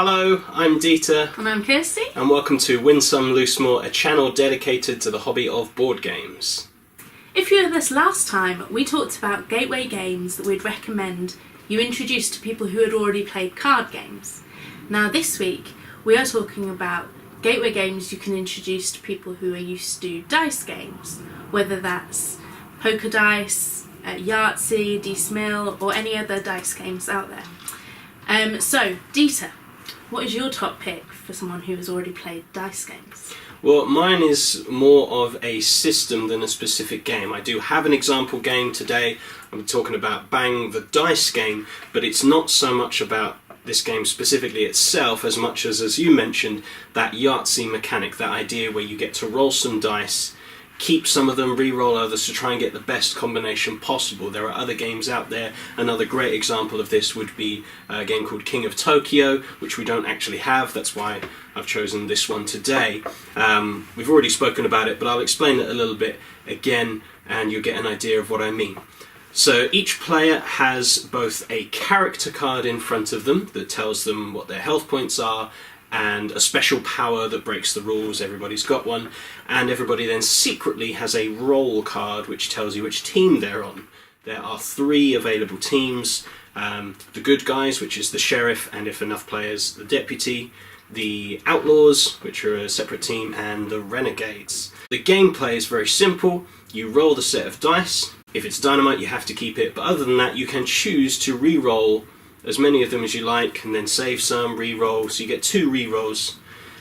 Hello, I'm Dieter. And I'm Kirsty. And welcome to Win Some Loosemore, a channel dedicated to the hobby of board games. If you were with us last time, we talked about gateway games that we'd recommend you introduce to people who had already played card games. Now this week, we are talking about gateway games you can introduce to people who are used to dice games, whether that's poker dice, Yahtzee, D-Smill, or any other dice games out there. So, Dieter, what is your top pick for someone who has already played dice games? Well, mine is more of a system than a specific game. I do have an example game today. I'm talking about Bang the Dice game, but it's not so much about this game specifically itself as much as you mentioned, that Yahtzee mechanic, that idea where you get to roll some dice, keep some of them, re-roll others to try and get the best combination possible. There are other games out there. Another great example of this would be a game called King of Tokyo, which we don't actually have. That's why I've chosen this one today. We've already spoken about it, but I'll explain it a little bit again and you'll get an idea of what I mean. So each player has both a character card in front of them that tells them what their health points are, and a special power that breaks the rules. Everybody's got one, and everybody then secretly has a roll card which tells you which team they're on. There are 3 available teams: the good guys, which is the sheriff, and if enough players, the deputy; the outlaws, which are a separate team; and the renegades. The gameplay is very simple. You roll the set of dice. If it's dynamite, you have to keep it, but other than that, you can choose to re-roll as many of them as you like, and then save some, re-roll, so you get 2 re-rolls,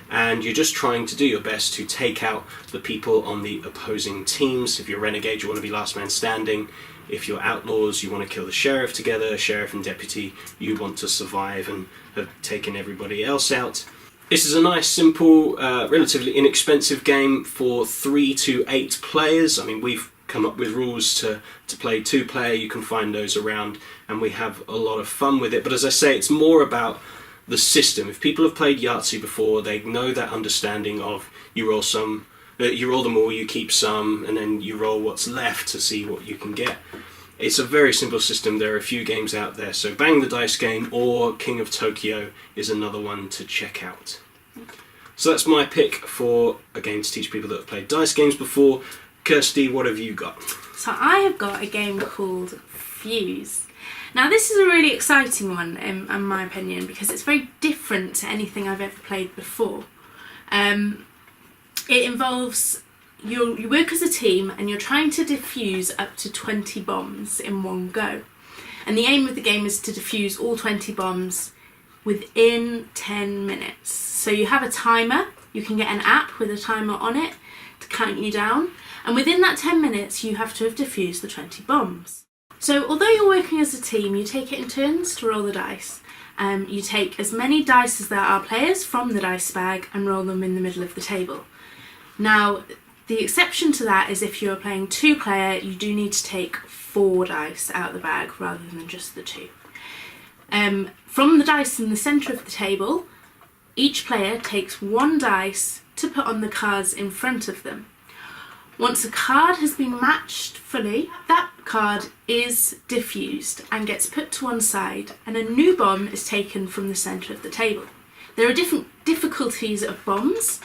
and you're just trying to do your best to take out the people on the opposing teams. If you're renegade, you want to be last man standing. If you're outlaws, you want to kill the sheriff together. Sheriff and deputy, you want to survive and have taken everybody else out. This is a nice, simple, relatively inexpensive game for 3 to 8 players. I mean, we've come up with rules to play 2-player. You can find those around, and we have a lot of fun with it. But as I say, it's more about the system. If people have played Yahtzee before, they know that understanding of you roll them all, you keep some, and then you roll what's left to see what you can get. It's a very simple system. There are a few games out there, so Bang the Dice game or King of Tokyo is another one to check out. So that's my pick for a game to teach people that have played dice games before. Kirsty, what have you got? So I have got a game called Fuse. Now this is a really exciting one in my opinion, because it's very different to anything I've ever played before. It involves, you work as a team and you're trying to defuse up to 20 bombs in one go. And the aim of the game is to defuse all 20 bombs within 10 minutes. So you have a timer, you can get an app with a timer on it to count you down. And within that 10 minutes, you have to have defused the 20 bombs. So although you're working as a team, you take it in turns to roll the dice. You take as many dice as there are players from the dice bag and roll them in the middle of the table. Now, the exception to that is if you're playing 2-player, you do need to take 4 dice out of the bag rather than just the 2. From the dice in the centre of the table, each player takes 1 dice to put on the cards in front of them. Once a card has been matched fully, that card is diffused and gets put to one side, and a new bomb is taken from the centre of the table. There are different difficulties of bombs,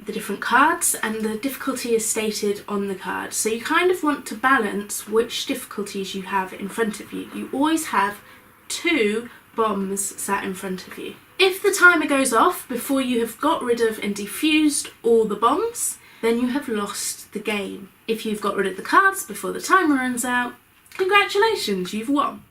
the different cards, and the difficulty is stated on the card. So you kind of want to balance which difficulties you have in front of you. You always have 2 bombs sat in front of you. If the timer goes off before you have got rid of and defused all the bombs, then you have lost the game. If you've got rid of the cards before the timer runs out, congratulations, you've won.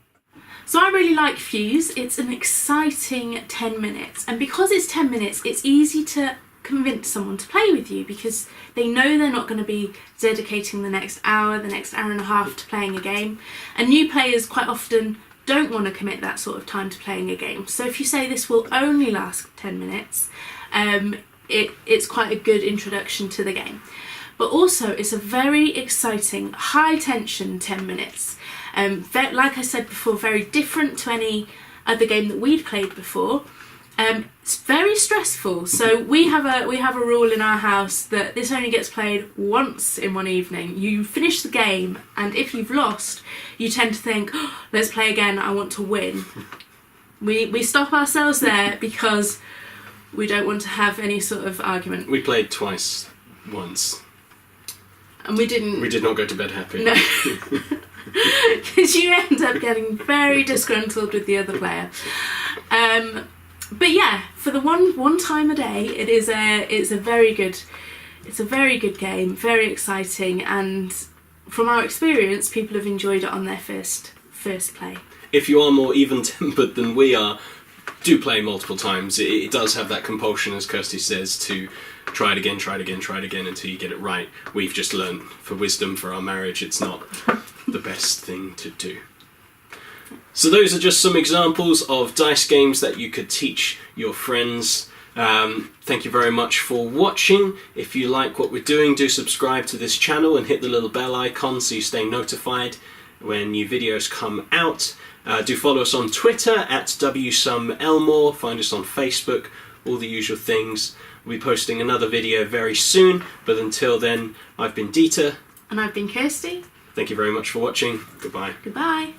So I really like Fuse. It's an exciting 10 minutes, and because it's 10 minutes, it's easy to convince someone to play with you because they know they're not going to be dedicating the next hour and a half to playing a game, and new players quite often don't want to commit that sort of time to playing a game. So if you say this will only last 10 minutes, it's quite a good introduction to the game. But also it's a very exciting, high tension 10 minutes. Like I said before, very different to any other game that we'd played before. It's very stressful. So we have a rule in our house that this only gets played once in one evening. You finish the game, and if you've lost, you tend to think, oh, let's play again, I want to win. We stop ourselves there because we don't want to have any sort of argument. We played twice, once. And we didn't... We did not go to bed happy. No. Because you end up getting very disgruntled with the other player. But yeah, for the one time a day, it's a very good game, very exciting, and from our experience, people have enjoyed it on their first play. If you are more even-tempered than we are, do play multiple times. It does have that compulsion, as Kirsty says, to try it again until you get it right. We've just learned, for wisdom for our marriage, it's not the best thing to do. So those are just some examples of dice games that you could teach your friends. Thank you very much for watching. If you like what we're doing, do subscribe to this channel and hit the little bell icon so you stay notified when new videos come out. Do follow us on Twitter at @WSomeLmore. Find us on Facebook, all the usual things. We'll be posting another video very soon, but until then, I've been Dieter. And I've been Kirsty. Thank you very much for watching. Goodbye. Goodbye.